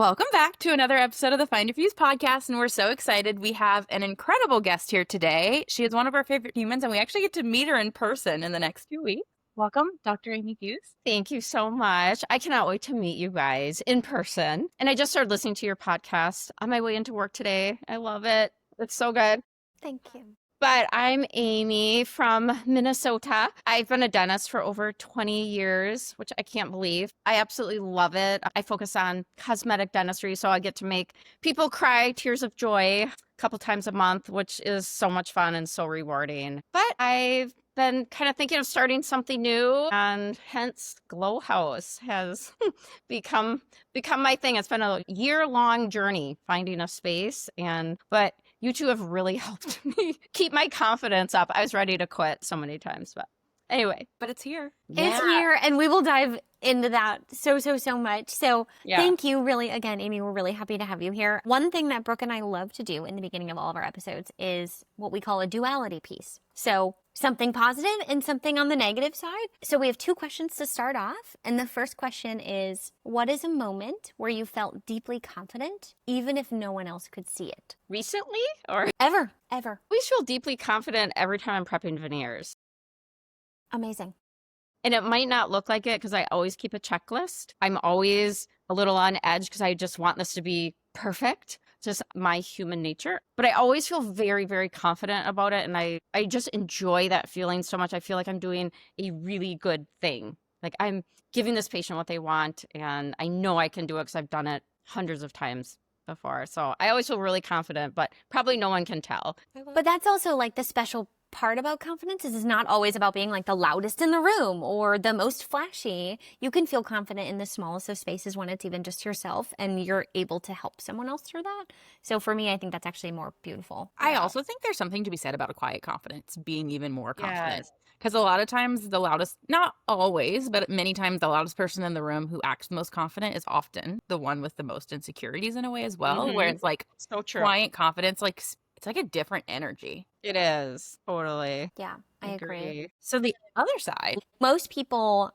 Welcome back to another episode of the Find Your Fuse podcast, and we're so excited. We have an incredible guest here today. She is one of our favorite humans, and we actually get to meet her in person in the next 2 weeks. Welcome, Dr. Amy Hughes. Thank you so much. I cannot wait to meet you guys in person. And I just started listening to your podcast on my way into work today. I love it. It's so good. Thank you. But I'm Amy from Minnesota. I've been a dentist for over 20 years, which I can't believe. I absolutely love it. I focus on cosmetic dentistry, so I get to make people cry tears of joy a couple times a month, which is so much fun and so rewarding. But I've been kind of thinking of starting something new, and hence Glow House has become my thing. It's been a year-long journey finding a space, but you two have really helped me keep my confidence up. I was ready to quit so many times, but anyway. But it's here. It's here, and we will dive into that so much. So Thank you, really, again, Amy, we're really happy to have you here. One thing that Brooke and I love to do in the beginning of all of our episodes is what we call a duality piece. So something positive and something on the negative side. So we have 2 questions to start off. And the first question is, what is a moment where you felt deeply confident, even if no one else could see it? Recently or Ever. I always feel deeply confident every time I'm prepping veneers. Amazing. And it might not look like it because I always keep a checklist. I'm always a little on edge because I just want this to be perfect. Just my human nature. But I always feel very, very confident about it. And I just enjoy that feeling so much. I feel like I'm doing a really good thing. Like I'm giving this patient what they want. And I know I can do it because I've done it hundreds of times before. So I always feel really confident, but probably no one can tell. But that's also like the special part about confidence is it's not always about being like the loudest in the room or the most flashy. You can feel confident in the smallest of spaces when it's even just yourself and you're able to help someone else through that. So for me, I think that's actually more beautiful. I also think there's something to be said about a quiet confidence, being even more confident. Yes. Because a lot of times the loudest, not always, but many times the loudest person in the room who acts the most confident is often the one with the most insecurities in a way as well, where it's like So true. quiet confidence, like it's like a different energy. It is. Totally. Yeah, I agree. So the other side, Most people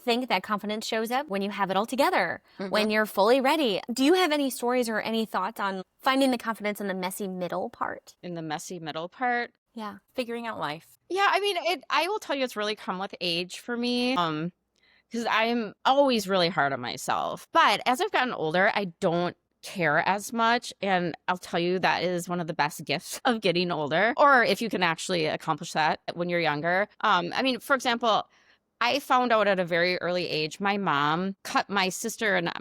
think that confidence shows up when you have it all together, when you're fully ready. Do you have any stories or any thoughts on finding the confidence in the messy middle part? In the messy middle part. Yeah. figuring out life. Yeah, I mean, I will tell you, it's really come with age for me. Because I'm always really hard on myself. But as I've gotten older, I don't care as much. And I'll tell you, that is one of the best gifts of getting older, or if you can actually accomplish that when you're younger. I mean, for example, I found out at a very early age, my mom cut my sister and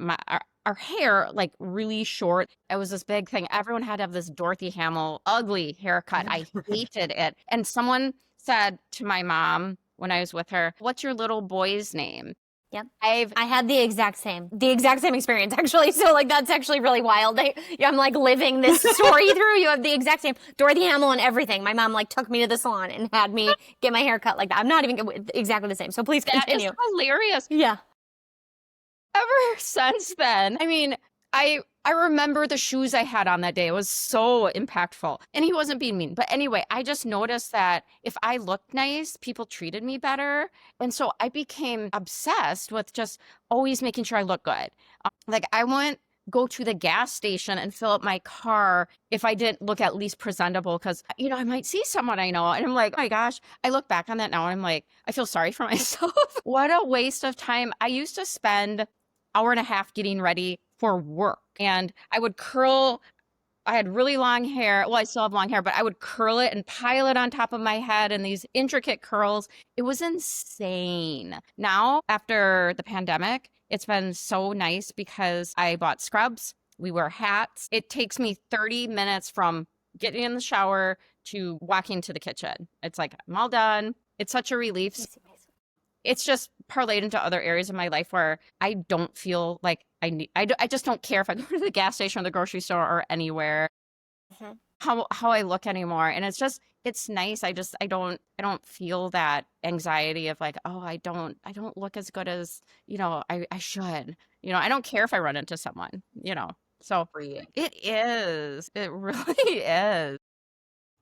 our hair like really short. It was this big thing. Everyone had to have this Dorothy Hamill ugly haircut. I hated it. And someone said to my mom when I was with her, "What's your little boy's name?" Yep. I had the exact same experience, actually. So like, that's actually really wild. I'm like living this story through. You have the exact same Dorothy Hamill and everything. My mom like took me to the salon and had me get my hair cut like that. I'm not even exactly the same. So please continue. That is hilarious. Yeah. Ever since then, I mean, I remember the shoes I had on that day. It was so impactful. And he wasn't being mean. But anyway, I just noticed that if I looked nice, people treated me better. And so I became obsessed with just always making sure I look good. Like I wouldn't go to the gas station and fill up my car if I didn't look at least presentable, because, you know, I might see someone I know and I'm like, oh my gosh, I look back on that now and I'm like, I feel sorry for myself. What a waste of time. I used to spend hour and a half getting ready for work. And I would curl, I had really long hair. Well, I still have long hair, but I would curl it and pile it on top of my head and these intricate curls. It was insane. Now, after the pandemic, it's been so nice because I bought scrubs. We wear hats. It takes me 30 minutes from getting in the shower to walking to the kitchen. It's like, I'm all done. It's such a relief. It's just parlayed into other areas of my life where I don't feel like I just don't care if I go to the gas station or the grocery store or anywhere, how I look anymore. And it's nice. I don't feel that anxiety of like, oh, I don't look as good as, you know, I should, you know, I don't care if I run into someone, you know, so Freeing. it really is.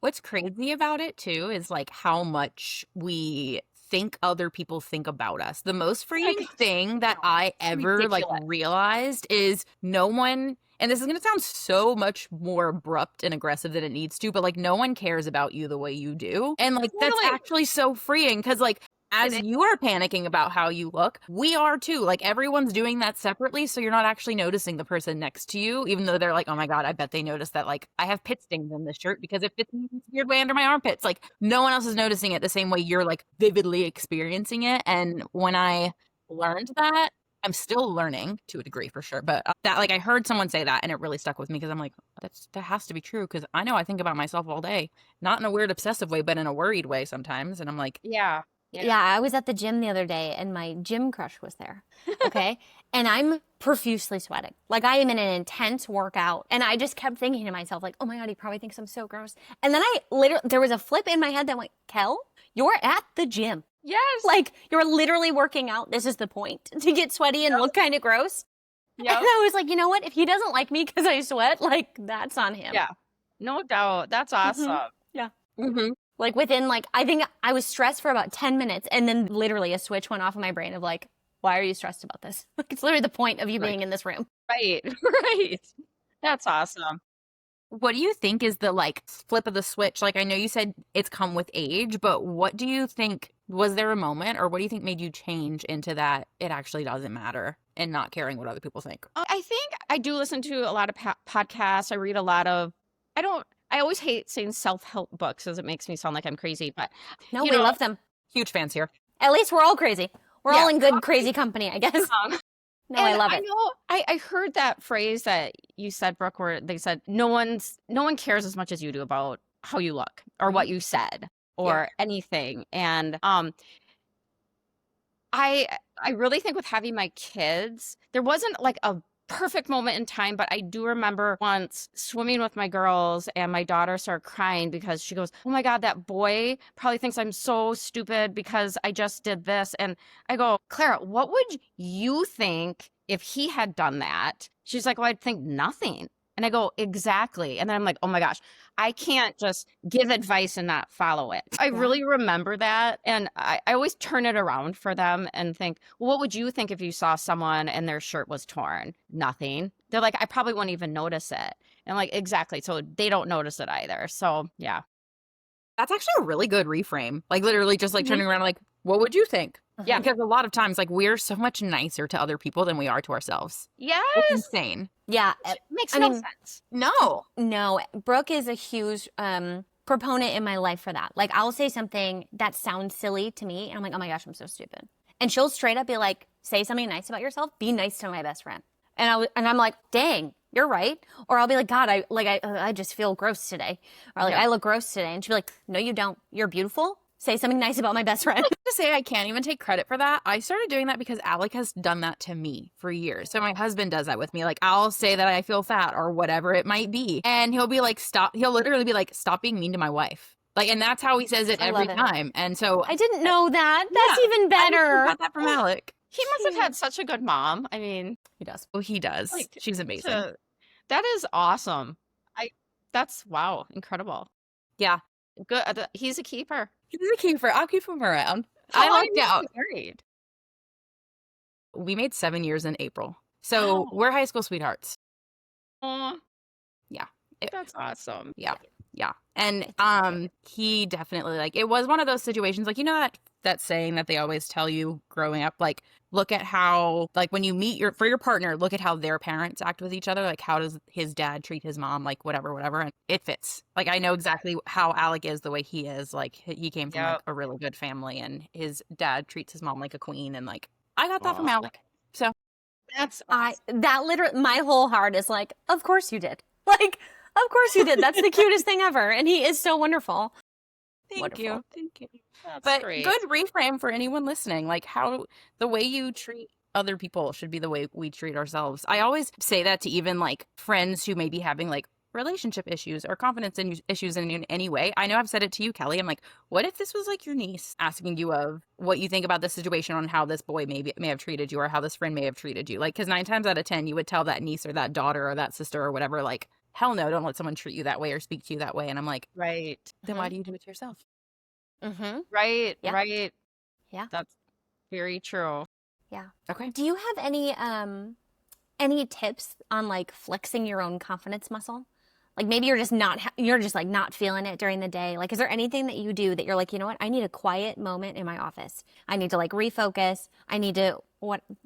What's crazy about it too is like how much we think other people think about us. The most freeing thing that I ever like realized is no one, and this is going to sound so much more abrupt and aggressive than it needs to, but like no one cares about you the way you do. And like that's actually so freeing because like as you are panicking about how you look, we are too. Like everyone's doing that separately. So you're not actually noticing the person next to you, even though they're like, oh my God, I bet they noticed that like I have pit stains in this shirt because it fits me this weird way under my armpits. Like no one else is noticing it the same way you're like vividly experiencing it. And when I learned that, I'm still learning to a degree for sure. But that like I heard someone say that and it really stuck with me because I'm like, that has to be true. Because I know I think about myself all day, not in a weird obsessive way, but in a worried way sometimes. And I'm like, yeah, I was at the gym the other day and my gym crush was there. Okay. And I'm profusely sweating. Like I am in an intense workout. And I just kept thinking to myself, like, oh my God, he probably thinks I'm so gross. And then there was a flip in my head that went, Kel, you're at the gym. Yes. Like you're literally working out. This is the point, to get sweaty and look kind of gross. Yep. And I was like, you know what? If he doesn't like me because I sweat, like that's on him. Yeah. No doubt. That's awesome. Mm-hmm. Yeah. Mm-hmm. Like within like, I think I was stressed for about 10 minutes and then literally a switch went off in my brain of like, why are you stressed about this? Like it's literally the point of you being in this room. Right. Right. That's awesome. What do you think is the like flip of the switch? Like I know you said it's come with age, but what do you think, was there a moment or what do you think made you change into that it actually doesn't matter and not caring what other people think? I think I do listen to a lot of podcasts. I read a lot of, I always hate saying self-help books as it makes me sound like I'm crazy, but no, we love them. Huge fans here. At least we're all crazy. We're all in good crazy company, I guess. No, I love it. I heard that phrase that you said, Brooke, where they said no one cares as much as you do about how you look or what you said or anything. And I really think with having my kids, there wasn't like a perfect moment in time, but I do remember once swimming with my girls and my daughter started crying because she goes, oh my God, that boy probably thinks I'm so stupid because I just did this. And I go, Clara, what would you think if he had done that? She's like, well, I'd think nothing. And I go, exactly. And then I'm like, oh my gosh, I can't just give advice and not follow it. I really remember that. And I always turn it around for them and think, well, what would you think if you saw someone and their shirt was torn? Nothing. They're like, I probably wouldn't even notice it. And I'm like, exactly. So they don't notice it either. So yeah. That's actually a really good reframe. Like literally just like turning around like, what would you think? Yeah. Because a lot of times like we're so much nicer to other people than we are to ourselves. Yes. It's insane. Yeah. It makes no sense. No. Brooke is a huge proponent in my life for that. Like I'll say something that sounds silly to me and I'm like, oh my gosh, I'm so stupid. And she'll straight up be like, say something nice about yourself. Be nice to my best friend. And I'm like, dang, you're right. Or I'll be like, God, I just feel gross today. Or like, I look gross today. And she'll be like, no, you don't. You're beautiful. Say something nice about my best friend. To say I can't even take credit for that. I started doing that because Alec has done that to me for years. So my husband does that with me. Like I'll say that I feel fat or whatever it might be. And he'll be like, stop. He'll literally be like, stop being mean to my wife. Like, and that's how he says it every time. And so I didn't know that. That's even better. I got that from Alec. He must have had such a good mom. I mean, he does. Oh, he does. Like, she's amazing. That is awesome. That's wow, incredible. Yeah. Good. He's a keeper. He's a keeper. I'll keep him around. I lucked out. Married. We made 7 years in April. So we're high school sweethearts. Aww. Yeah. That's awesome. Yeah. Yeah. And he definitely like it was one of those situations like, you know, that saying that they always tell you growing up, like look at how like when you meet your partner, look at how their parents act with each other. Like how does his dad treat his mom? Like whatever. And it fits. Like I know exactly how Alec is the way he is. Like he came from like a really good family and his dad treats his mom like a queen. And like I got that from Alec. So that's awesome. That literally my whole heart is like, of course you did. Like, of course you did. That's the cutest thing ever. And he is so wonderful. Thank you. That's great. Good reframe for anyone listening. Like how the way you treat other people should be the way we treat ourselves. I always say that to even like friends who may be having like relationship issues or confidence issues in any way. I know I've said it to you, Kelly. I'm like, what if this was like your niece asking you of what you think about the situation on how this boy may have treated you or how this friend may have treated you? Like, because 9 times out of 10, you would tell that niece or that daughter or that sister or whatever, like, hell no, don't let someone treat you that way or speak to you that way. And I'm like, right. Then why do you do it to yourself? Right. Yeah. Right. Yeah. That's very true. Yeah. Okay. Do you have any tips on like flexing your own confidence muscle? Like maybe you're just not feeling it during the day. Like, is there anything that you do that you're like, you know what? I need a quiet moment in my office. I need to like refocus. I need to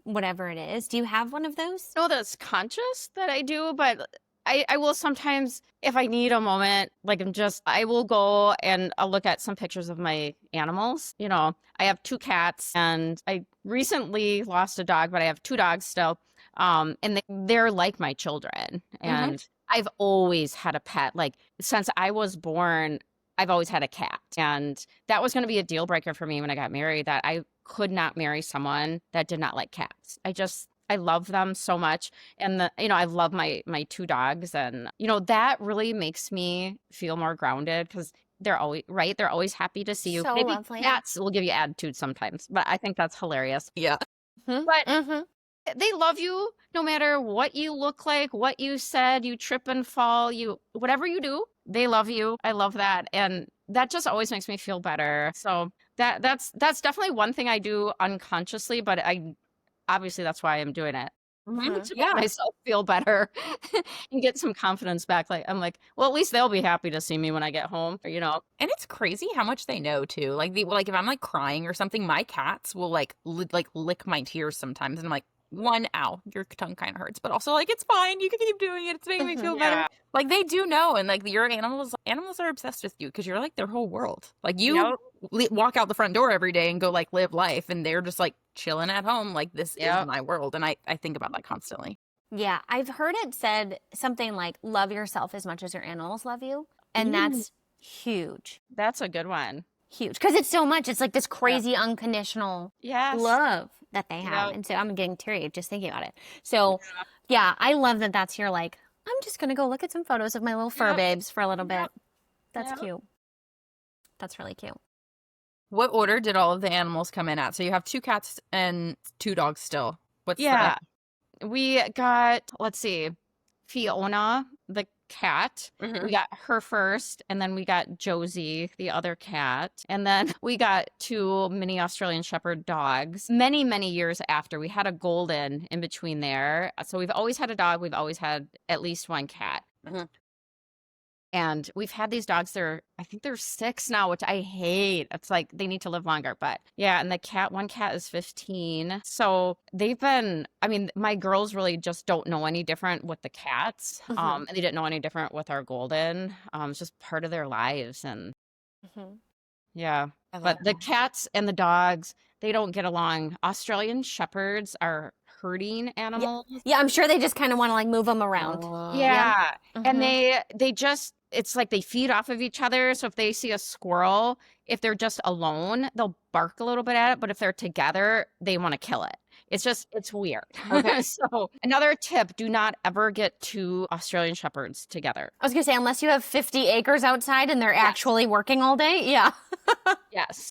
whatever it is. Do you have one of those? I know that's conscious that I do, but I will sometimes, if I need a moment, like I will go and I'll look at some pictures of my animals. You know, I have 2 cats and I recently lost a dog, but I have 2 dogs still. And they're like my children. And I've always had a pet. Like since I was born, I've always had a cat. And that was going to be a deal breaker for me when I got married, that I could not marry someone that did not like cats. I love them so much. And I love my 2 dogs, and that really makes me feel more grounded because they're always right. They're always happy to see you. So Maybe lovely. cats will give you attitude sometimes, but I think that's hilarious. Yeah. But they love you no matter what you look like, what you said, you trip and fall, whatever you do, they love you. I love that. And that just always makes me feel better. So that's definitely one thing I do unconsciously, but obviously that's why I'm doing it. To make myself feel better and get some confidence back. Like I'm like, well, at least they'll be happy to see me when I get home, And it's crazy how much they know too. Like if I'm like crying or something, my cats will like lick my tears sometimes, and I'm like, one, ow, your tongue kind of hurts, but also like it's fine. You can keep doing it. It's making me feel better. Like they do know, and like your animals are obsessed with you because you're like their whole world. Like you walk out the front door every day and go like live life, and they're just like chilling at home. Like this is my world, and I think about that constantly. Yeah, I've heard it said something like love yourself as much as your animals love you, and that's huge. That's a good one. Huge, because it's so much. It's like this crazy unconditional love that they have, and so I'm getting teary just thinking about it. So yeah, I love that. That's your like, I'm just gonna go look at some photos of my little fur babes for a little bit. That's cute. That's really cute. What order did all of the animals come in at? So you have 2 cats and 2 dogs still. What's we got, let's see, Fiona, the cat. We got her first, and then we got Josie, the other cat. And then we got 2 mini Australian Shepherd dogs. Many, many years after, we had a golden in between there. So we've always had a dog. We've always had at least 1 cat. And we've had these dogs, I think they're 6 now, which I hate. It's like they need to live longer. But yeah, and one cat is 15. So my girls really just don't know any different with the cats. And they didn't know any different with our golden. It's just part of their lives. And yeah, but the cats and the dogs, they don't get along. Australian Shepherds are herding animals. Yeah, I'm sure they just kind of want to like move them around. And they just, it's like they feed off of each other. So if they see a squirrel, if they're just alone, they'll bark a little bit at it. But if they're together, they want to kill it. It's weird. Okay. So another tip, do not ever get 2 Australian Shepherds together. I was going to say, unless you have 50 acres outside and they're actually working all day. Yeah. Yes.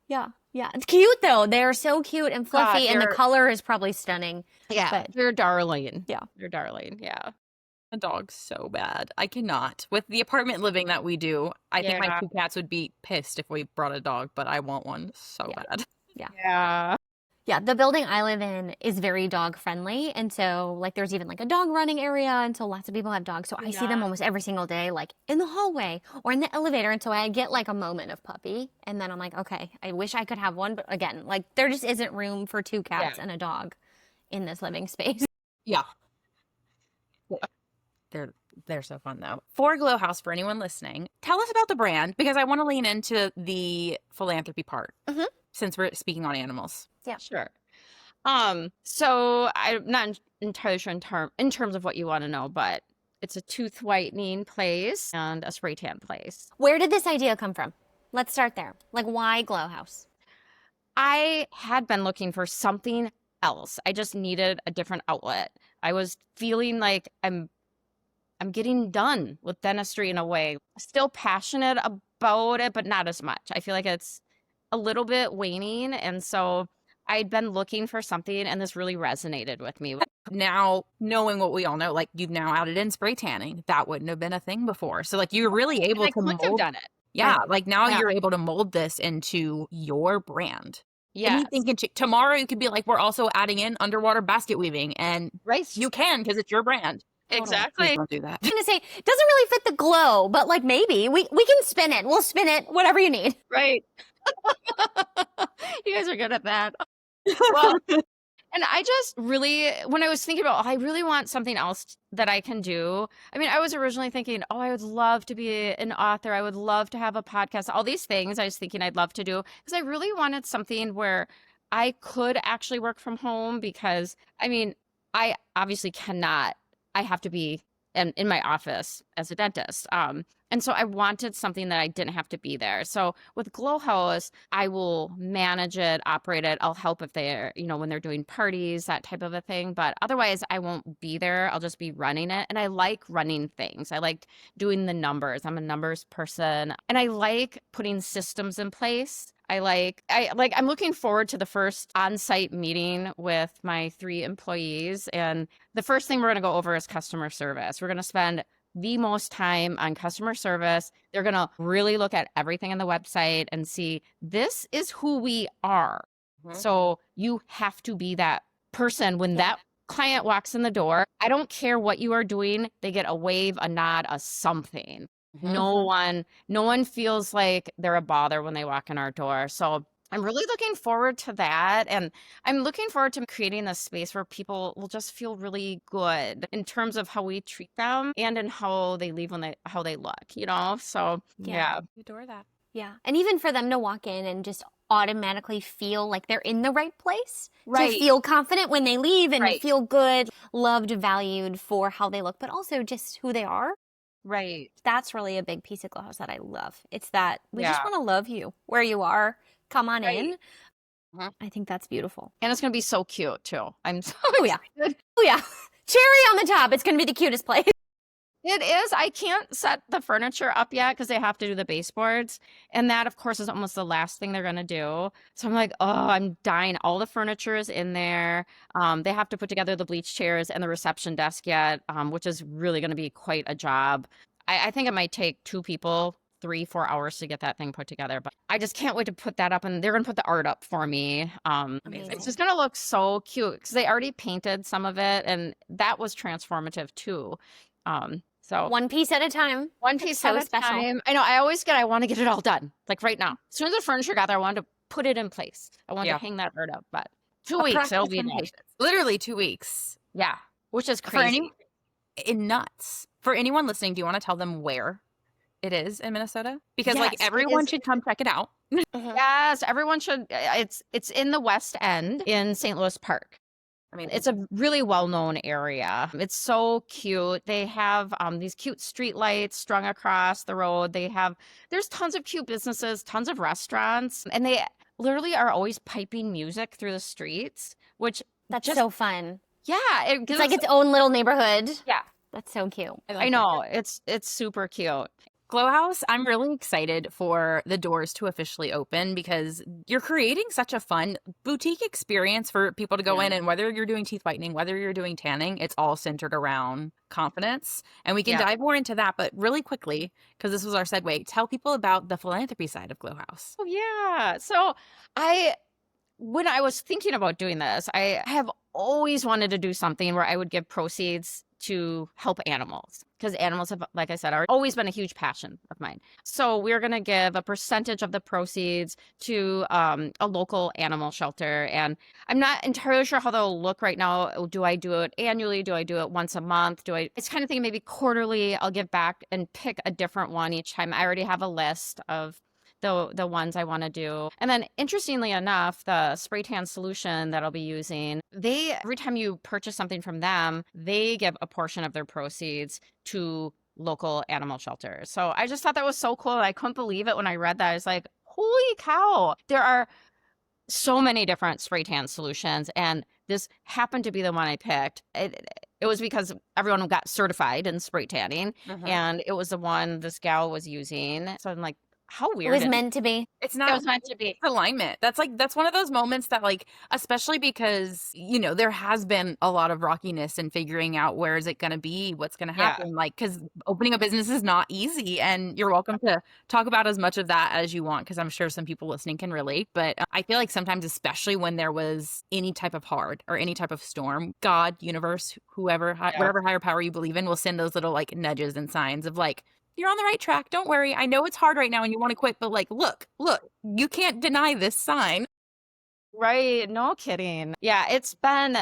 Yeah. Yeah. It's cute though. They're so cute and fluffy, and the color is probably stunning. Yeah. But they're darling. Yeah. They're darling. Yeah. The dog's so bad. I cannot. With the apartment living that we do, I think my 2 cats would be pissed if we brought a dog, but I want one so bad. Yeah. Yeah, the building I live in is very dog friendly, and so like there's even like a dog running area, and so lots of people have dogs. So I see them almost every single day, like in the hallway or in the elevator, and so I get like a moment of puppy, and then I'm like, okay, I wish I could have one, but again, like there just isn't room for 2 cats and a dog in this living space. Yeah. They're so fun though. For Glow House, for anyone listening, tell us about the brand, because I want to lean into the philanthropy part since we're speaking on animals. Yeah, sure. So I'm not entirely sure in terms of what you want to know, but it's a tooth whitening place and a spray tan place. Where did this idea come from? Let's start there. Like, why Glow House? I had been looking for something else. I just needed a different outlet. I was feeling like I'm getting done with dentistry in a way. Still passionate about it, but not as much. I feel like it's a little bit waning. And so I'd been looking for something, and this really resonated with me. Now, knowing what we all know, like you've now added in spray tanning. That wouldn't have been a thing before. So like you're really able to mold. Have done it. Yeah, like now you're able to mold this into your brand. Yes. anything can change. Tomorrow you could be like, we're also adding in underwater basket weaving, and Right. you can because it's your brand. Exactly. Please don't do that. I'm gonna say it doesn't really fit the glow, but like maybe we can spin it. We'll spin it, whatever you need. Right. You guys are good at that. Well, and I just really, when I was thinking about, I really want something else that I can do. I mean, I was originally thinking, I would love to be an author. I would love to have a podcast, all these things I was thinking I'd love to do because I really wanted something where I could actually work from home because, I mean, I obviously cannot, I have to be in my office as a dentist. And so I wanted something that I didn't have to be there. So with Glow House, I will manage it, operate it. I'll help if they're, when they're doing parties, that type of a thing. But otherwise, I won't be there. I'll just be running it. And I like running things. I like doing the numbers. I'm a numbers person. And I like putting systems in place. I'm looking forward to the first on-site meeting with my 3 employees. And the first thing we're going to go over is customer service. We're going to spend the most time on customer service. They're going to really look at everything on the website and see this is who we are. Mm-hmm. So you have to be that person when that client walks in the door. I don't care what you are doing. They get a wave, a nod, a something. Mm-hmm. No one feels like they're a bother when they walk in our door. So I'm really looking forward to that. And I'm looking forward to creating this space where people will just feel really good in terms of how we treat them and in how they leave how they look, So yeah. I adore that. Yeah. And even for them to walk in and just automatically feel like they're in the right place. Right. To feel confident when they leave and feel good, loved, valued for how they look, but also just who they are. Right. That's really a big piece of Glow House that I love. It's that we just want to love you where you are. Come on in. Uh-huh. I think that's beautiful. And it's going to be so cute too. I'm so excited. Oh yeah. Cherry on the top. It's going to be the cutest place. It is. I can't set the furniture up yet because they have to do the baseboards. And that, of course, is almost the last thing they're going to do. So I'm like, I'm dying. All the furniture is in there. They have to put together the bleach chairs and the reception desk yet, which is really going to be quite a job. I think it might take 2 people 3-4 hours to get that thing put together, but I just can't wait to put that up, and they're gonna put the art up for me. It's just gonna look so cute because they already painted some of it, and that was transformative too. So one piece at a time. One piece so at a time. I know. I want to get it all done like right now. As soon as the furniture got there, I wanted to put it in place. I wanted to hang that art up, but 2 weeks it'll be done. Literally 2 weeks. Yeah, which is crazy. Nuts. For anyone listening, do you want to tell them where it is in Minnesota? Because everyone should come check it out. Yes, everyone should. It's in the West End in St. Louis Park. I mean, it's a really well-known area. It's so cute. They have these cute street lights strung across the road. There's tons of cute businesses, tons of restaurants, and they literally are always piping music through the streets, which that's so fun. Yeah, it's like its own little neighborhood. Yeah, that's so cute. I know. It's super cute. Glow House, I'm really excited for the doors to officially open because you're creating such a fun boutique experience for people to go in, and whether you're doing teeth whitening, whether you're doing tanning, it's all centered around confidence. And we can dive more into that, but really quickly, because this was our segue, tell people about the philanthropy side of Glow House. Oh, yeah. So when I was thinking about doing this, I have always wanted to do something where I would give proceeds to help animals, because animals have, like I said, are always been a huge passion of mine. So we're going to give a percentage of the proceeds to a local animal shelter. And I'm not entirely sure how they'll look right now. Do I do it annually? Do I do it once a month? It's kind of thinking maybe quarterly. I'll give back and pick a different one each time. I already have a list of the ones I want to do. And then interestingly enough, the spray tan solution that I'll be using, every time you purchase something from them, they give a portion of their proceeds to local animal shelters. So I just thought that was so cool. I couldn't believe it when I read that. I was like, holy cow. There are so many different spray tan solutions, and this happened to be the one I picked. It was because everyone got certified in spray tanning, and it was the one this gal was using. So I'm like, how It weird. was meant to be. It's It not was meant to be. alignment. That's one of those moments that, like, especially because, there has been a lot of rockiness in figuring out where is it going to be, what's going to Yeah. happen. Like, because opening a business is not easy, and you're welcome to talk about as much of that as you want, because I'm sure some people listening can relate. But I feel like sometimes, especially when there was any type of hard or any type of storm, God, universe, whoever, whatever higher power you believe in, will send those little like nudges and signs of like, you're on the right track. Don't worry. I know it's hard right now and you want to quit, but like, look, you can't deny this sign. Right. No kidding. Yeah, it's been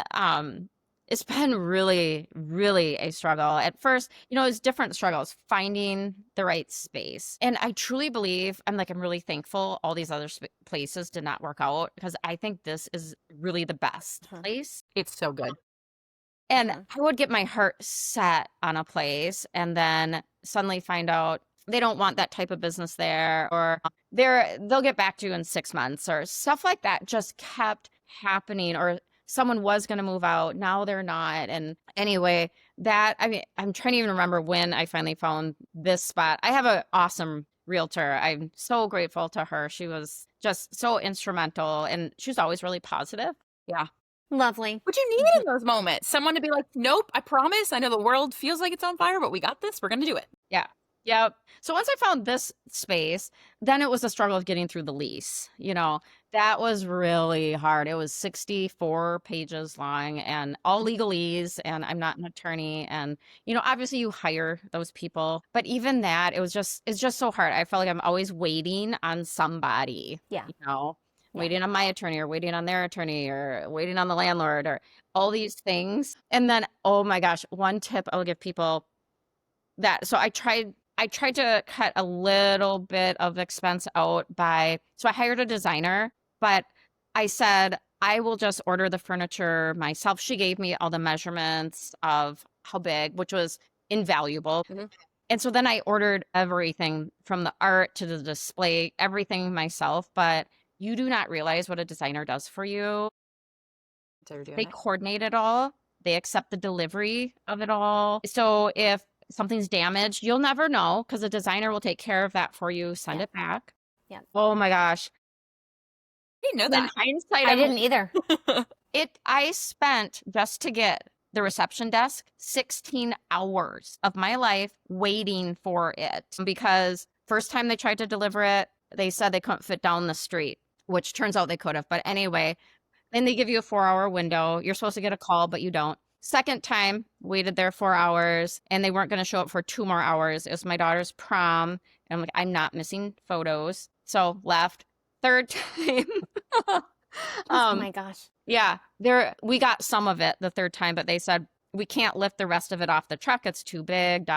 really, really a struggle. At first, it's different struggles, finding the right space. And I truly believe, I'm really thankful all these other places did not work out, because I think this is really the best place. It's so good. And I would get my heart set on a place and then suddenly find out they don't want that type of business there, or they'll get back to you in 6 months, or stuff like that just kept happening. Or someone was going to move out, now they're not. And anyway, I'm trying to even remember when I finally found this spot. I have an awesome realtor. I'm so grateful to her. She was just so instrumental, and she was always really positive. Yeah. Lovely. What you need in those moments, someone to be like, nope, I promise. I know the world feels like it's on fire, but we got this. We're going to do it. Yeah. Yep. So once I found this space, then it was a struggle of getting through the lease. That was really hard. It was 64 pages long and all legalese, and I'm not an attorney. And, obviously you hire those people, but even that, it's just so hard. I felt like I'm always waiting on somebody. Yeah. Waiting on my attorney, or waiting on their attorney, or waiting on the landlord, or all these things. And then, oh my gosh, one tip I will give people so I tried to cut a little bit of expense out so I hired a designer, but I said, I will just order the furniture myself. She gave me all the measurements of how big, which was invaluable. Mm-hmm. And so then I ordered everything from the art to the display, everything myself. But you do not realize what a designer does for you. They coordinate it all. They accept the delivery of it all. So if something's damaged, you'll never know, because the designer will take care of that for you, send it back. Yeah. Oh my gosh. I didn't know that. In hindsight, I didn't either. I spent, just to get the reception desk, 16 hours of my life waiting for it, because first time they tried to deliver it, they said they couldn't fit down the street, which turns out they could have. But anyway, then they give you a 4-hour window. You're supposed to get a call, but you don't. Second time, waited there 4 hours, and they weren't going to show up for 2 more hours. It was my daughter's prom, and I'm like, I'm not missing photos. So left. Third time. Oh my gosh. Yeah, we got some of it the third time, but they said, we can't lift the rest of it off the truck. It's too big,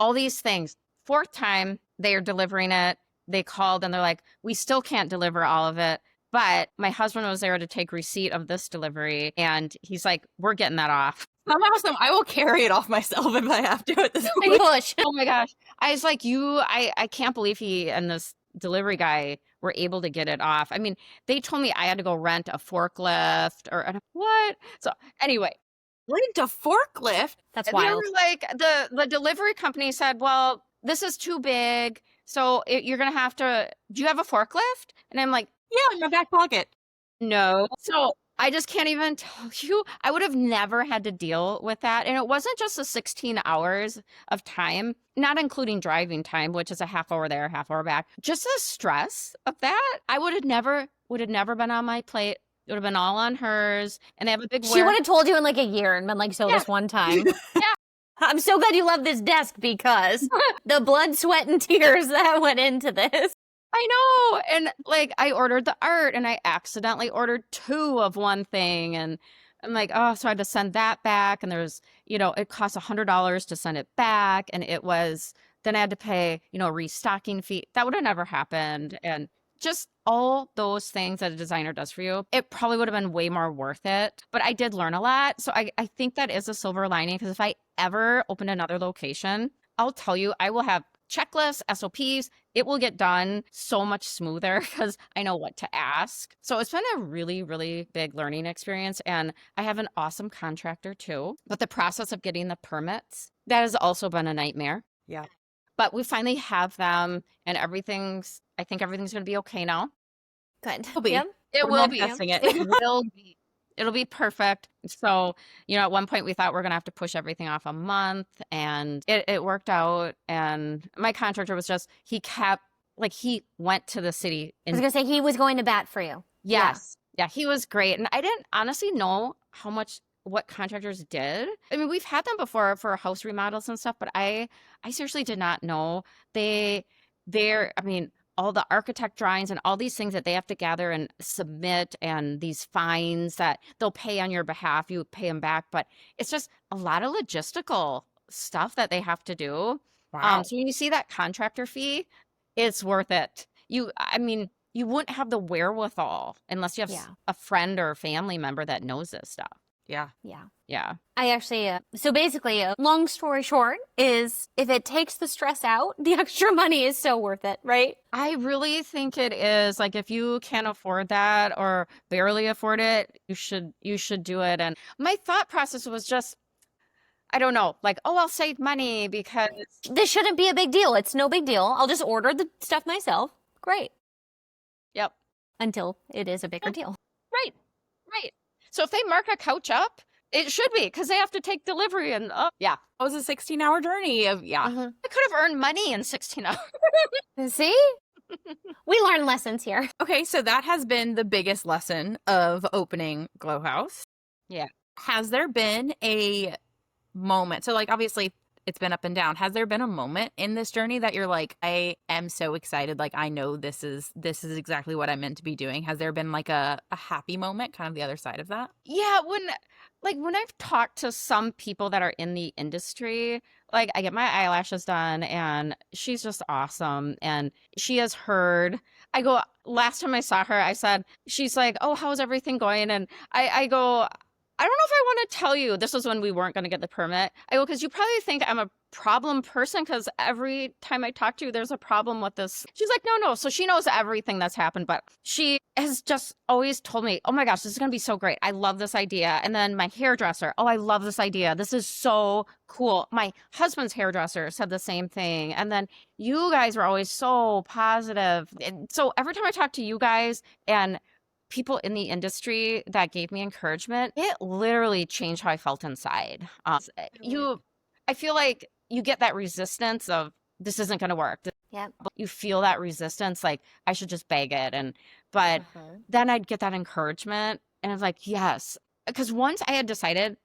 all these things. Fourth time, they are delivering it. They called and they're like, we still can't deliver all of it. But my husband was there to take receipt of this delivery, and he's like, we're getting that off. I'm awesome. I will carry it off myself if I have to at this point. Push. Oh my gosh. I was like, I can't believe he and this delivery guy were able to get it off. I mean, they told me I had to go rent a forklift and what? So anyway. Rent a forklift? That's wild. They were like, the delivery company said, well, this is too big. So you're going to have to, do you have a forklift? And I'm like, yeah, in my back pocket. No. So I just can't even tell you. I would have never had to deal with that. And it wasn't just the 16 hours of time, not including driving time, which is a half hour there, half hour back. Just the stress of that. I would have never been on my plate. It would have been all on hers. And they have a big She would have told you in like a year and been like, so this one time. Yeah. I'm so glad you love this desk, because the blood, sweat, and tears that went into this. I know. And like, I ordered the art and I accidentally ordered 2 of one thing. And I'm like, oh, so I had to send that back. And there's, it costs $100 to send it back. And then I had to pay, a restocking fee. That would have never happened. And just all those things that a designer does for you, it probably would have been way more worth it. But I did learn a lot. So I think that is a silver lining, because if I ever open another location, I'll tell you, I will have checklists, SOPs. It will get done so much smoother because I know what to ask. So it's been a really, really big learning experience. And I have an awesome contractor too. But the process of getting the permits, that has also been a nightmare. Yeah. But we finally have them, and I think everything's going to be okay now. Good. It'll be. Yep. It We're will be. manifesting it. It will be. It'll be perfect. So, at one point we thought we're going to have to push everything off a month, and it worked out. And my contractor was just, he went to the city. I was going to say he was going to bat for you. Yes. Yeah, he was great. And I didn't honestly know what contractors did. I mean, we've had them before for house remodels and stuff, but I seriously did not know I mean, all the architect drawings and all these things that they have to gather and submit, and these fines that they'll pay on your behalf, you pay them back. But it's just a lot of logistical stuff that they have to do. Wow. So when you see that contractor fee, it's worth it. I mean, you wouldn't have the wherewithal unless you have a friend or a family member that knows this stuff. Yeah. Yeah. I actually, so basically, long story short is if it takes the stress out, the extra money is so worth it, right? I really think it is. Like, if you can't afford that or barely afford it, you should do it. And my thought process was just, I don't know, like, oh, I'll save money because this shouldn't be a big deal. It's no big deal. I'll just order the stuff myself. Great. Yep. Until it is a bigger deal. Right. So if they mark a couch up, it should be, because they have to take delivery and yeah. It was a 16-hour journey of I could have earned money in 16 hours. See? We learn lessons here. Okay, so that has been the biggest lesson of opening Glow House. Yeah. Has there been a moment? So, like, obviously it's been up and down. Has there been a moment in this journey that you're like, I am so excited, like I know this is exactly what I'm meant to be doing? Has there been like a happy moment, kind of the other side of that? Yeah, when I've talked to some people that are in the industry, like I get my eyelashes done and she's just awesome, and she has heard. Last time I saw her, I said, she's like, oh, how's everything going? And I go, I don't know if I want to tell you. This was when we weren't going to get the permit. I go, because you probably think I'm a problem person, because every time I talk to you, there's a problem with this. She's like, no. So she knows everything that's happened, but she has just always told me, oh my gosh, this is going to be so great. I love this idea. And then my hairdresser, oh, I love this idea. This is so cool. My husband's hairdresser said the same thing. And then you guys were always so positive. And so every time I talk to you guys and people in the industry that gave me encouragement, it literally changed how I felt inside. I feel like you get that resistance of, this isn't going to work. Yeah. You feel that resistance, like I should just beg it. But then I'd get that encouragement and I was like, yes. Because once I had decided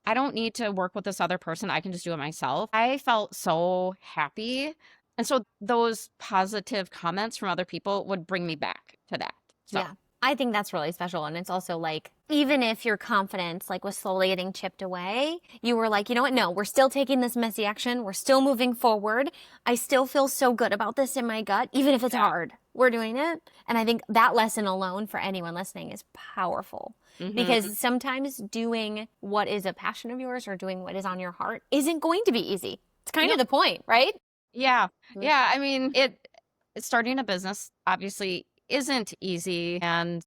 I don't need to work with this other person, I can just do it myself, I felt so happy. And so those positive comments from other people would bring me back to that. So. Yeah. I think that's really special. And it's also like, even if your confidence like was slowly getting chipped away, you were like, you know what? No, we're still taking this messy action. We're still moving forward. I still feel so good about this in my gut, even if it's hard. We're doing it. And I think that lesson alone for anyone listening is powerful. Because sometimes doing what is a passion of yours or doing what is on your heart isn't going to be easy. It's kind of the point, right? Yeah. Yeah. I mean, starting a business obviously isn't easy. And,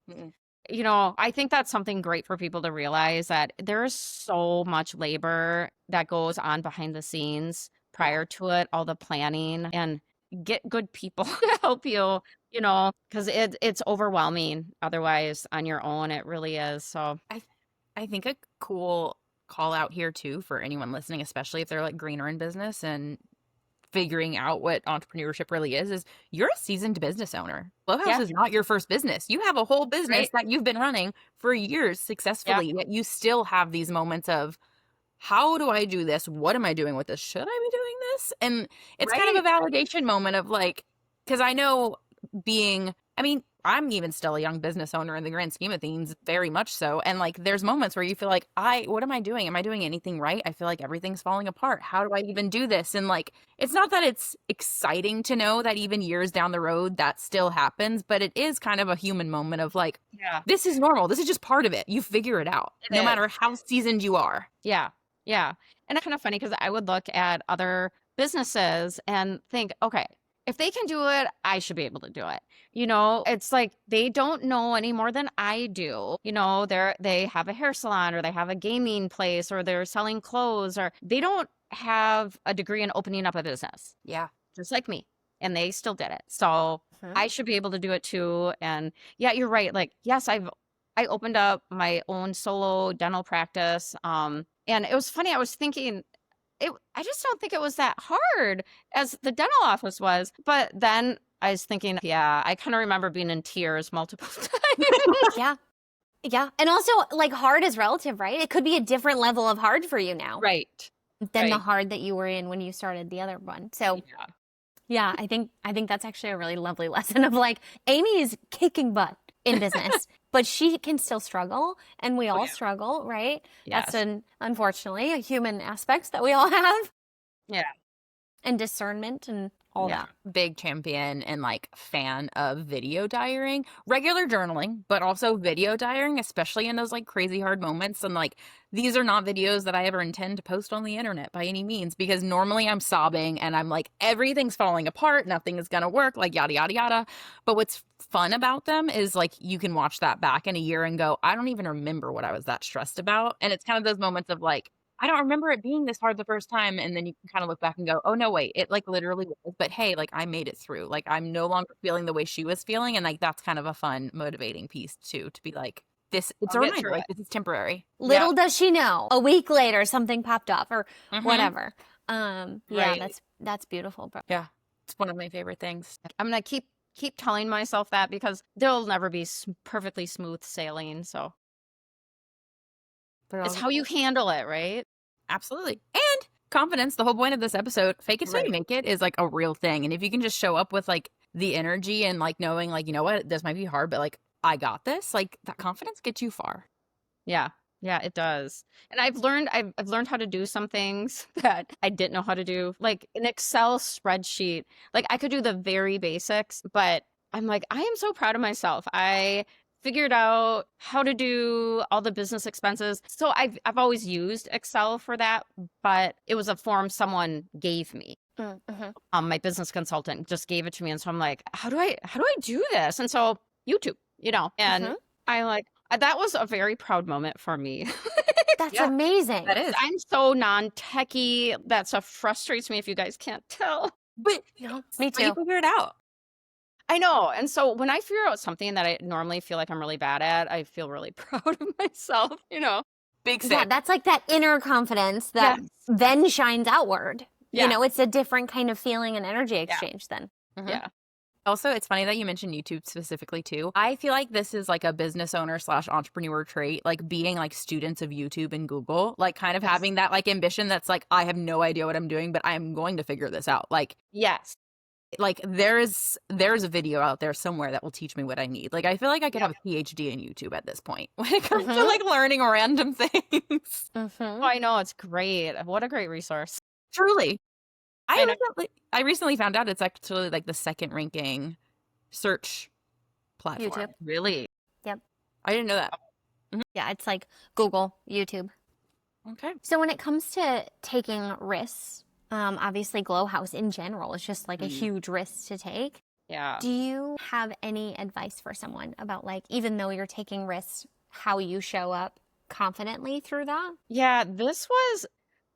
I think that's something great for people to realize, that there is so much labor that goes on behind the scenes prior to it, all the planning, and get good people to help you, because it's overwhelming otherwise on your own. It really is. So I think a cool call out here too for anyone listening, especially if they're like greener in business and figuring out what entrepreneurship really is you're a seasoned business owner. Glow House is not your first business. You have a whole business that you've been running for years successfully, yet you still have these moments of, how do I do this? What am I doing with this? Should I be doing this? And it's kind of a validation moment of like, because I know I'm even still a young business owner in the grand scheme of things, very much so. And like, there's moments where you feel like, what am I doing? Am I doing anything right? I feel like everything's falling apart. How do I even do this? And like, it's not that it's exciting to know that even years down the road that still happens, but it is kind of a human moment of like, this is normal. This is just part of it. You figure it out, no matter how seasoned you are. Yeah. Yeah. And it's kind of funny because I would look at other businesses and think, okay, if they can do it, I should be able to do it. It's like they don't know any more than I do. They have a hair salon, or they have a gaming place, or they're selling clothes, or they don't have a degree in opening up a business. Yeah. just like me. And they still did it. So I should be able to do it too. And yeah, you're right. Like, yes, I opened up my own solo dental practice. And it was funny. I was thinking I just don't think it was that hard as the dental office was. But then I was thinking, yeah, I kind of remember being in tears multiple times. Yeah. Yeah. And also, like, hard is relative, right? It could be a different level of hard for you now. Right. Than the hard that you were in when you started the other one. So yeah, I think that's actually a really lovely lesson of like, Amy is kicking butt in business, but she can still struggle, and we all struggle, right? Yes. That's unfortunately a human aspect that we all have. Yeah. And discernment and all that. Big champion and like fan of video diarying, regular journaling, but also video diarying, especially in those like crazy hard moments. And like, these are not videos that I ever intend to post on the internet by any means, because normally I'm sobbing and I'm like, everything's falling apart, nothing is gonna work, like yada yada yada. But what's fun about them is like, you can watch that back in a year and go, I don't even remember what I was that stressed about. And it's kind of those moments of like, I don't remember it being this hard the first time. And then you can kind of look back and go, oh, no, wait, it like literally was. But hey, like I made it through. Like I'm no longer feeling the way she was feeling. And like that's kind of a fun, motivating piece too, to be like, it's a reminder, like this is temporary. Little does she know, a week later, something popped up or whatever. That's beautiful, bro. Yeah, it's one of my favorite things. I'm going to keep telling myself that, because there'll never be perfectly smooth sailing. So it's how you handle it, right? Absolutely. And confidence, the whole point of this episode, fake it till you make it, is like a real thing. And if you can just show up with like the energy and like knowing like, you know what, this might be hard, but like I got this, like that confidence gets you far. Yeah. Yeah, it does. And I've learned how to do some things that I didn't know how to do, like an Excel spreadsheet. Like I could do the very basics, but I'm like, I am so proud of myself. I figured out how to do all the business expenses. So I've always used Excel for that, but it was a form someone gave me. My business consultant just gave it to me, and so I'm like, how do I do this? And so YouTube, and I like, that was a very proud moment for me. That's amazing. That is. I'm so non-techie. That stuff frustrates me, if you guys can't tell. But me too. You figure it out. I know. And so when I figure out something that I normally feel like I'm really bad at, I feel really proud of myself, Big sip. Yeah, that's like that inner confidence that then shines outward. Yeah. It's a different kind of feeling and energy exchange then. Yeah. Also, it's funny that you mentioned YouTube specifically too. I feel like this is like a business owner / entrepreneur trait, like being like students of YouTube and Google, like kind of having that like ambition that's like, I have no idea what I'm doing, but I'm going to figure this out. Like, yes. Like there's a video out there somewhere that will teach me what I need. Like I feel like I could have a PhD in YouTube at this point when it comes to like learning random things. Oh, I know, it's great. What a great resource. Truly. I recently found out it's actually like the second ranking search platform. YouTube. Really? Yep. I didn't know that. Yeah, it's like Google, YouTube. Okay. So when it comes to taking risks, obviously Glow House in general is just like a huge risk to take. Yeah. Do you have any advice for someone about like, even though you're taking risks, how you show up confidently through that? Yeah, this was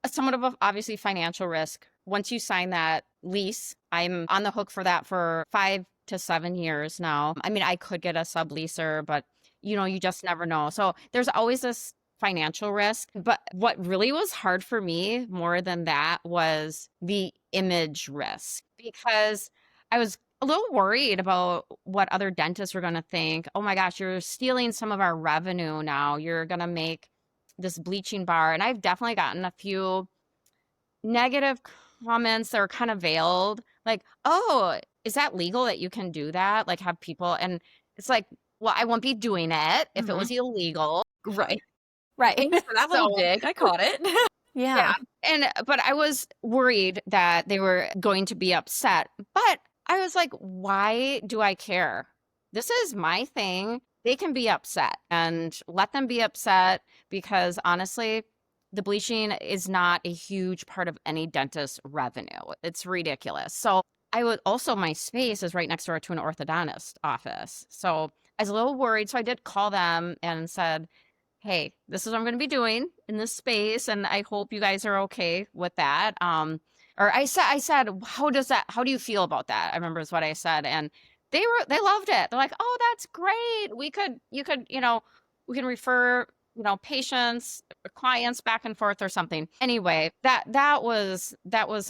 somewhat of a obviously financial risk. Once you sign that lease, I'm on the hook for that for 5 to 7 years now. I mean, I could get a subleaser, but you just never know. So there's always this financial risk. But what really was hard for me more than that was the image risk, because I was a little worried about what other dentists were going to think. Oh my gosh, you're stealing some of our revenue now. You're going to make this bleaching bar. And I've definitely gotten a few negative comments that are kind of veiled, like, oh, is that legal that you can do that? Like have people, and it's like, well, I won't be doing it if it was illegal. Right. Right. For that little dig, I caught it. Yeah. But I was worried that they were going to be upset. But I was like, why do I care? This is my thing. They can be upset, and let them be upset, because honestly, the bleaching is not a huge part of any dentist's revenue. It's ridiculous. So my space is right next door to an orthodontist office. So I was a little worried. So I did call them and said, hey, this is what I'm going to be doing in this space, and I hope you guys are okay with that. Or I said, how do you feel about that? I remember is what I said, and they loved it. They're like, oh, that's great. We can refer, patients, clients back and forth or something. Anyway, that was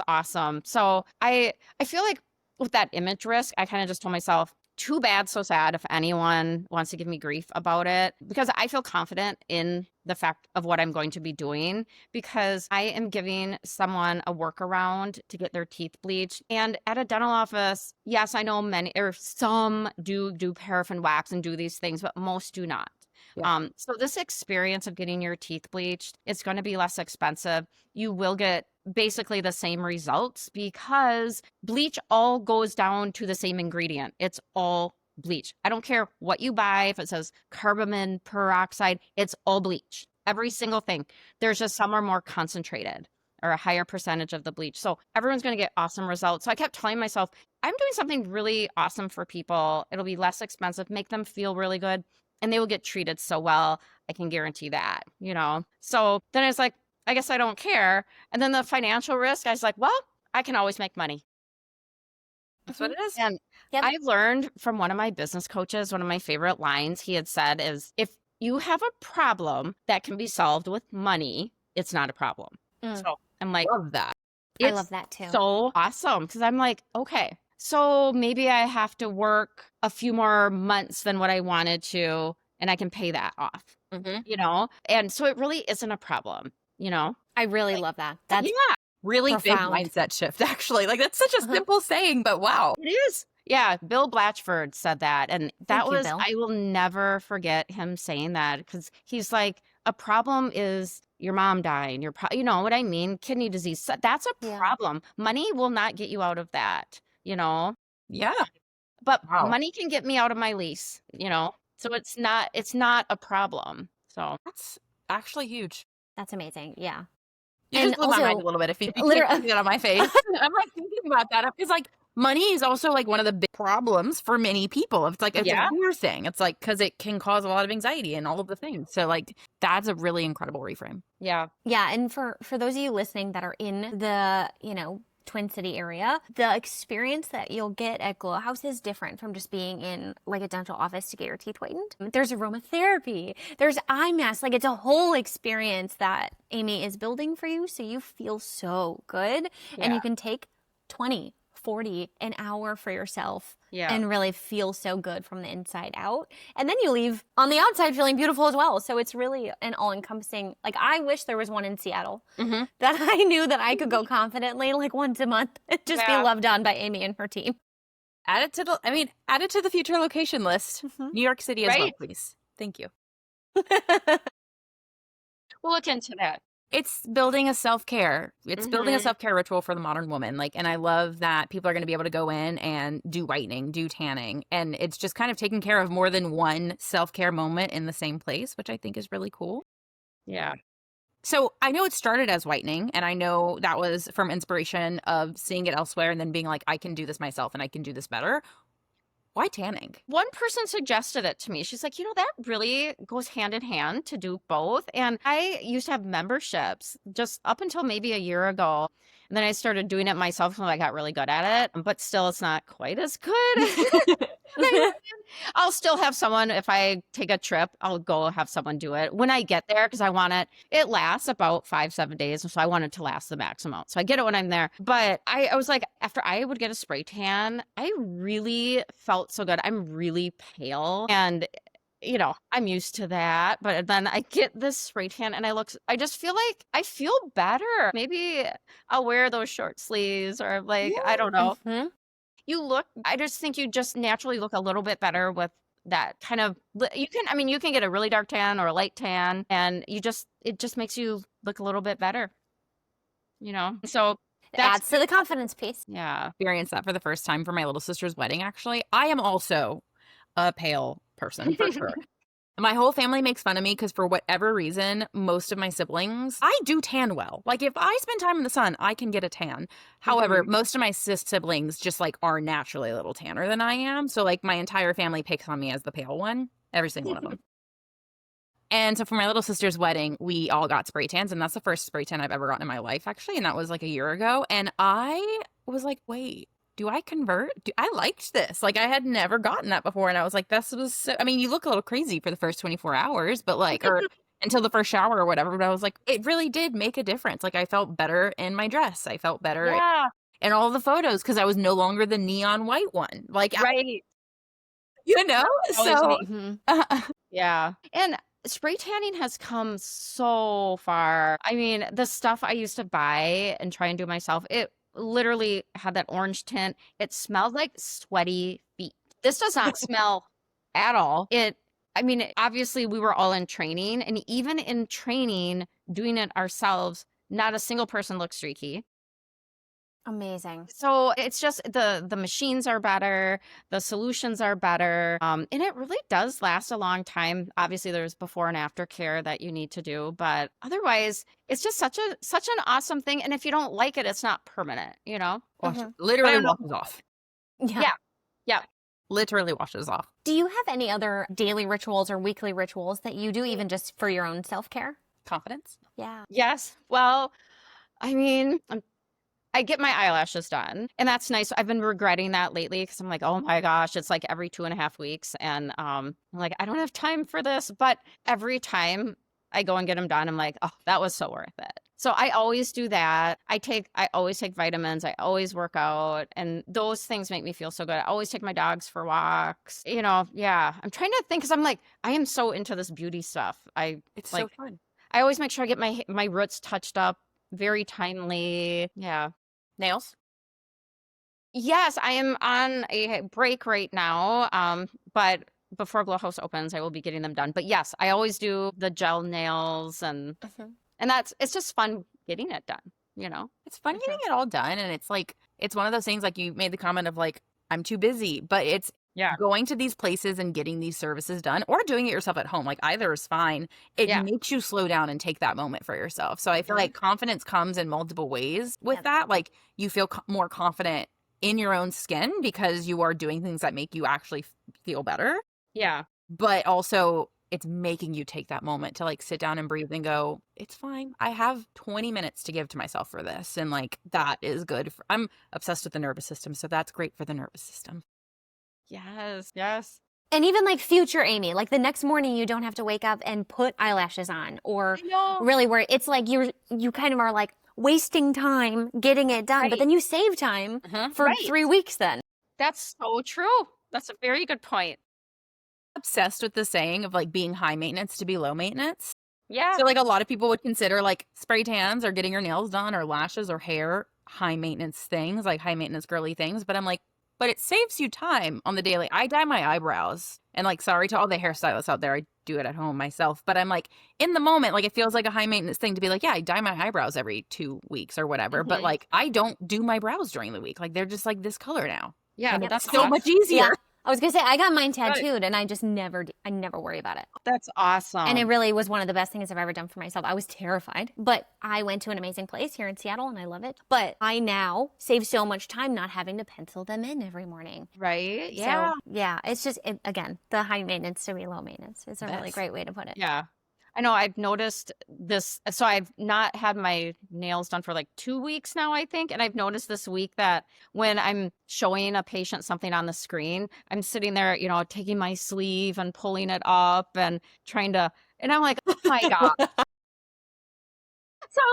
awesome. So I feel like with that image risk, I kind of just told myself, too bad, so sad if anyone wants to give me grief about it, because I feel confident in the fact of what I'm going to be doing, because I am giving someone a workaround to get their teeth bleached. And at a dental office, yes, I know many or some do paraffin wax and do these things, but most do not. Yeah. So this experience of getting your teeth bleached, it's going to be less expensive. You will get basically the same results because bleach all goes down to the same ingredient. It's all bleach. I don't care what you buy. If it says carbamide peroxide, it's all bleach. Every single thing. There's just some are more concentrated or a higher percentage of the bleach. So everyone's going to get awesome results. So I kept telling myself, I'm doing something really awesome for people. It'll be less expensive, make them feel really good, and they will get treated so well. I can guarantee that, So then I was like, I guess I don't care. And then the financial risk, I was like, well, I can always make money. That's what it is. And I learned from one of my business coaches, one of my favorite lines he had said is, if you have a problem that can be solved with money, it's not a problem. So I'm like, love that. I love that too. So awesome. Because I'm like, okay, so maybe I have to work a few more months than what I wanted to, and I can pay that off, And so it really isn't a problem, I really love that. That's really profound. Big mindset shift, actually. Like, that's such a simple saying, but wow. It is. Yeah, Bill Blatchford said that. And that Thank you, Bill. I will never forget him saying that, because he's like, a problem is your mom dying, you know what I mean? Kidney disease. That's a problem. Money will not get you out of that, Yeah. But money can get me out of my lease, So it's not a problem. So that's actually huge. That's amazing. Yeah. You just blew my mind a little bit if you can't see that on my face. I'm like thinking about that. It's like money is also like one of the big problems for many people. It's like, it's a fear thing. It's like, because it can cause a lot of anxiety and all of the things. So like, that's a really incredible reframe. Yeah. Yeah. And for those of you listening that are in the, Twin City area, the experience that you'll get at Glow House is different from just being in like a dental office to get your teeth whitened. There's aromatherapy, there's eye masks, like it's a whole experience that Amy is building for you, so you feel so good and you can take 20, 40, an hour for yourself and really feel so good from the inside out. And then you leave on the outside feeling beautiful as well. So it's really an all-encompassing, like I wish there was one in Seattle that I knew that I could go confidently like once a month and just be loved on by Amy and her team. Add it to the future location list. New York City as well, please. Thank you. We'll look into that. It's building a self-care. It's building a self-care ritual for the modern woman. Like, and I love that people are going to be able to go in and do whitening, do tanning. And it's just kind of taking care of more than one self-care moment in the same place, which I think is really cool. Yeah. So I know it started as whitening, and I know that was from inspiration of seeing it elsewhere and then being like, I can do this myself and I can do this better. Why tanning? One person suggested it to me. She's like, that really goes hand in hand to do both. And I used to have memberships just up until maybe a year ago. And then I started doing it myself when I got really good at it. But still, it's not quite as good. I'll still have someone, if I take a trip, I'll go have someone do it when I get there, because I want it. It lasts about 5-7 days. So I want it to last the maximum. So I get it when I'm there. But I was like, after I would get a spray tan, I really felt so good. I'm really pale. And I'm used to that, but then I get this spray tan and I just feel like I feel better. Maybe I'll wear those short sleeves or like, I don't know. I just think you just naturally look a little bit better with that kind of, you can get a really dark tan or a light tan, and it just makes you look a little bit better, so adds to the confidence piece. Yeah. Experienced that for the first time for my little sister's wedding, actually. I am also a pale person, for sure. My whole family makes fun of me because for whatever reason, most of my siblings, I do tan well. Like if I spend time in the sun, I can get a tan. However, most of my sis siblings just like are naturally a little tanner than I am. So like my entire family picks on me as the pale one, every single one of them. And so for my little sister's wedding, we all got spray tans, and that's the first spray tan I've ever gotten in my life, actually. And that was like a year ago. And I was like, wait, do I convert? I liked this. Like, I had never gotten that before. And I was like, this was so, I mean, you look a little crazy for the first 24 hours, but like, or until the first shower or whatever. But I was like, it really did make a difference. Like, I felt better in my dress. I felt better in all the photos because I was no longer the neon white one. Like, right. You know? So, yeah. And spray tanning has come so far. I mean, the stuff I used to buy and try and do myself, it literally had that orange tint. It smelled like sweaty feet. This does not smell at all. I mean, obviously we were all in training, and even in training, doing it ourselves, not a single person looked streaky. Amazing. So it's just the machines are better, the solutions are better, and it really does last a long time. Obviously, there's before and after care that you need to do, but otherwise, it's just such an awesome thing. And if you don't like it, it's not permanent, you know? Literally washes off. Yeah. Literally washes off. Do you have any other daily rituals or weekly rituals that you do even just for your own self-care? Confidence? Yeah. Yes. Well, I mean, I get my eyelashes done, and that's nice. I've been regretting that lately because I'm like, oh my gosh, it's like every 2.5 weeks. And I'm like, I don't have time for this. But every time I go and get them done, I'm like, oh, that was so worth it. So I always do that. I always take vitamins. I always work out. And those things make me feel so good. I always take my dogs for walks. You know, yeah. I'm trying to think because I'm like, I am so into this beauty stuff. It's so fun. I always make sure I get my roots touched up very timely. Yeah. Nails? Yes, I am on a break right now. But before Glow House opens, I will be getting them done. But yes, I always do the gel nails, and it's just fun getting it done, you know? It's fun getting it all done, and it's like, it's one of those things, like you made the comment of like, I'm too busy, but it's going to these places and getting these services done, or doing it yourself at home. Like, either is fine. It makes you slow down and take that moment for yourself. So I feel like confidence comes in multiple ways with that. Like, you feel more confident in your own skin because you are doing things that make you actually feel better. Yeah. But also, it's making you take that moment to like sit down and breathe and go, it's fine. I have 20 minutes to give to myself for this. And like, that is good. I'm obsessed with the nervous system. So that's great for the nervous system. Yes. And even like future Amy, like the next morning you don't have to wake up and put eyelashes on, or really where it's like you kind of are like wasting time getting it done, but then you save time for 3 weeks then. That's so true. That's a very good point. Obsessed with the saying of like being high maintenance to be low maintenance. Yeah. So like a lot of people would consider like spray tans or getting your nails done or lashes or hair high maintenance things, like high maintenance girly things. But I'm like, but it saves you time on the daily. I dye my eyebrows, and like, sorry to all the hairstylists out there, I do it at home myself. But I'm like, in the moment, like, it feels like a high maintenance thing to be like, yeah, I dye my eyebrows every 2 weeks or whatever. But like, I don't do my brows during the week. Like, they're just like this color now. Yeah, and that's so much easier. Yeah. I was gonna say, I got mine tattooed, and I just never worry about it. That's awesome. And it really was one of the best things I've ever done for myself. I was terrified, but I went to an amazing place here in Seattle, and I love it. But I now save so much time not having to pencil them in every morning. Right? Yeah. So, yeah, it's just, again, the high maintenance to be low maintenance is a really great way to put it. Yeah. I know I've noticed this. So I've not had my nails done for like 2 weeks now, I think. And I've noticed this week that when I'm showing a patient something on the screen, I'm sitting there, you know, taking my sleeve and pulling it up and trying to, and I'm like, oh my God. So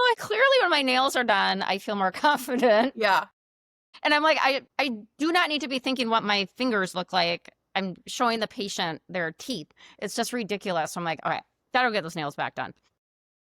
like, clearly when my nails are done, I feel more confident. Yeah. And I'm like, I do not need to be thinking what my fingers look like. I'm showing the patient their teeth. It's just ridiculous. So I'm like, all right. Gotta get those nails back done.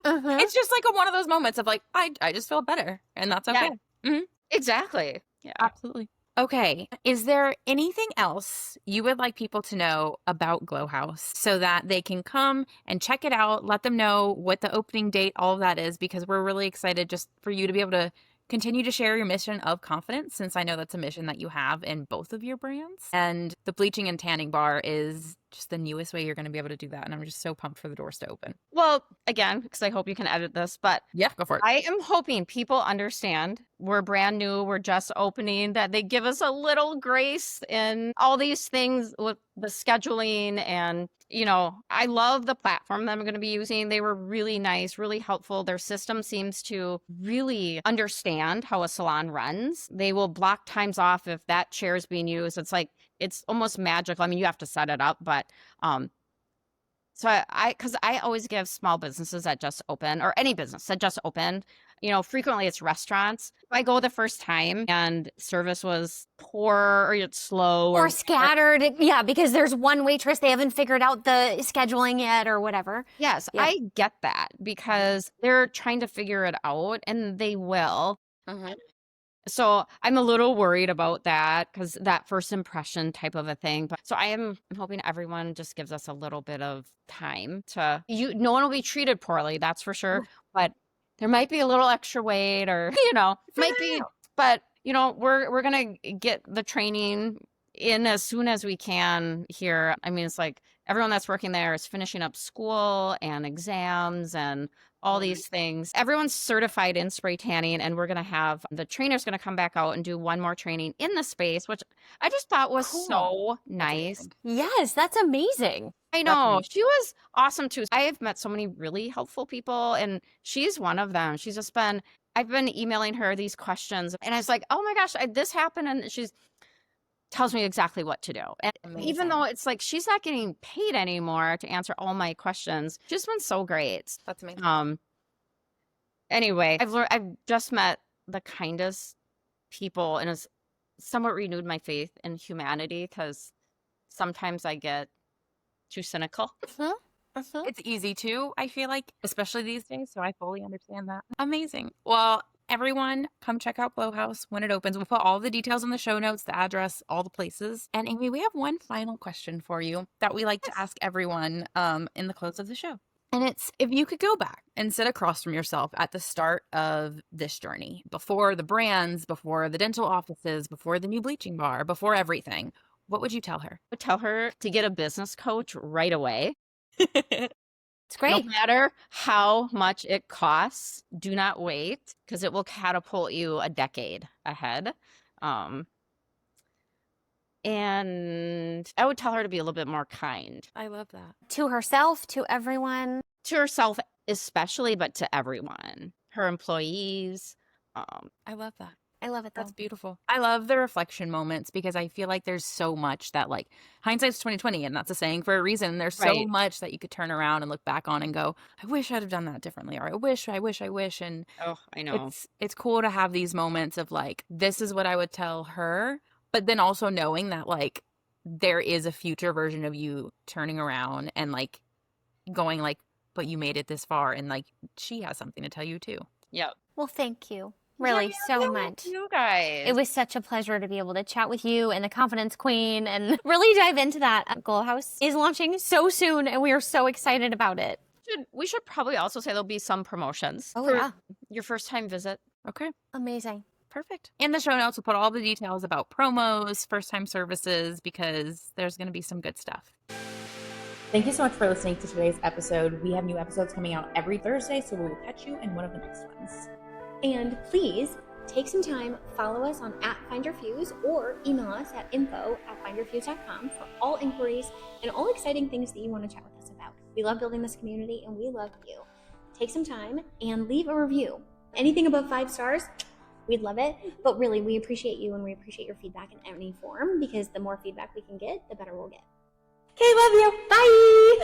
It's just like one of those moments of like, I just feel better, and that's okay. Yeah. Exactly. Yeah, absolutely. Okay. Is there anything else you would like people to know about Glow House so that they can come and check it out? Let them know what the opening date, all of that is, because we're really excited just for you to be able to continue to share your mission of confidence, since I know that's a mission that you have in both of your brands. And the bleaching and tanning bar is just the newest way you're going to be able to do that. And I'm just so pumped for the doors to open. Well, again, because I hope you can edit this, but yeah, go for it. I am hoping people understand we're brand new, we're just opening, that they give us a little grace in all these things with the scheduling. And, you know, I love the platform that I'm going to be using. They were really nice, really helpful. Their system seems to really understand how a salon runs. They will block times off if that chair is being used. It's like, it's almost magical. I mean, you have to set it up, but so because I always give small businesses that just open, or any business that just opened, you know, frequently it's restaurants. If I go the first time and service was poor or it's slow or scattered, yeah, because there's one waitress, they haven't figured out the scheduling yet or whatever. Yes, yep. I get that because they're trying to figure it out, and they will. Mm-hmm. So I'm a little worried about that, because that first impression type of a thing. But so I'm hoping everyone just gives us a little bit of time to, no one will be treated poorly, that's for sure. But there might be a little extra weight, or, you know, might be, but you know, we're going to get the training in as soon as we can here. I mean, it's like everyone that's working there is finishing up school and exams and all these things. Everyone's certified in spray tanning, and we're going to have the trainer's going to come back out and do one more training in the space, which I just thought was so nice. Yes, that's amazing. I know. She was awesome too. I have met so many really helpful people, and she's one of them. She's just been, I've been emailing her these questions, and I was like, oh my gosh, this happened. And she's tells me exactly what to do. And even though it's like she's not getting paid anymore to answer all my questions, she's been so great. That's amazing. Anyway, I've just met the kindest people, and has somewhat renewed my faith in humanity, because sometimes I get too cynical. It's easy to, I feel like, especially these days. So I fully understand that. Amazing. Well, everyone, come check out Blow House when it opens. We'll put all the details in the show notes, the address, all the places. And Amy, we have one final question for you that we like to ask everyone in the close of the show. And it's, if you could go back and sit across from yourself at the start of this journey, before the brands, before the dental offices, before the new bleaching bar, before everything, what would you tell her? I would tell her to get a business coach right away. It's great. No matter how much it costs, do not wait, because it will catapult you a decade ahead. And I would tell her to be a little bit more kind. I love that. To herself, to everyone. To herself especially, but to everyone. Her employees. I love that. I love it, though. That's beautiful. I love the reflection moments, because I feel like there's so much that, like, hindsight's 2020, and that's a saying for a reason. There's so much that you could turn around and look back on and go, I wish I'd have done that differently, or I wish. And I know. It's cool to have these moments of like, this is what I would tell her, but then also knowing that like there is a future version of you turning around and like going like, but you made it this far, and like she has something to tell you too. Yep. Well, thank you. Really, so much. You guys. It was such a pleasure to be able to chat with you and the Confidence Queen and really dive into that. Glow House is launching so soon, and we are so excited about it. We should probably also say there'll be some promotions for your first time visit. Okay. Amazing. Perfect. In the show notes, we'll put all the details about promos, first time services, because there's going to be some good stuff. Thank you so much for listening to today's episode. We have new episodes coming out every Thursday, so we will catch you in one of the next ones. And please take some time, follow us on @FindYourFuse, or email us at info@findyourfuse.com for all inquiries and all exciting things that you want to chat with us about. We love building this community, and we love you. Take some time and leave a review. Anything above 5 stars, we'd love it. But really, we appreciate you, and we appreciate your feedback in any form, because the more feedback we can get, the better we'll get. Okay, love you. Bye.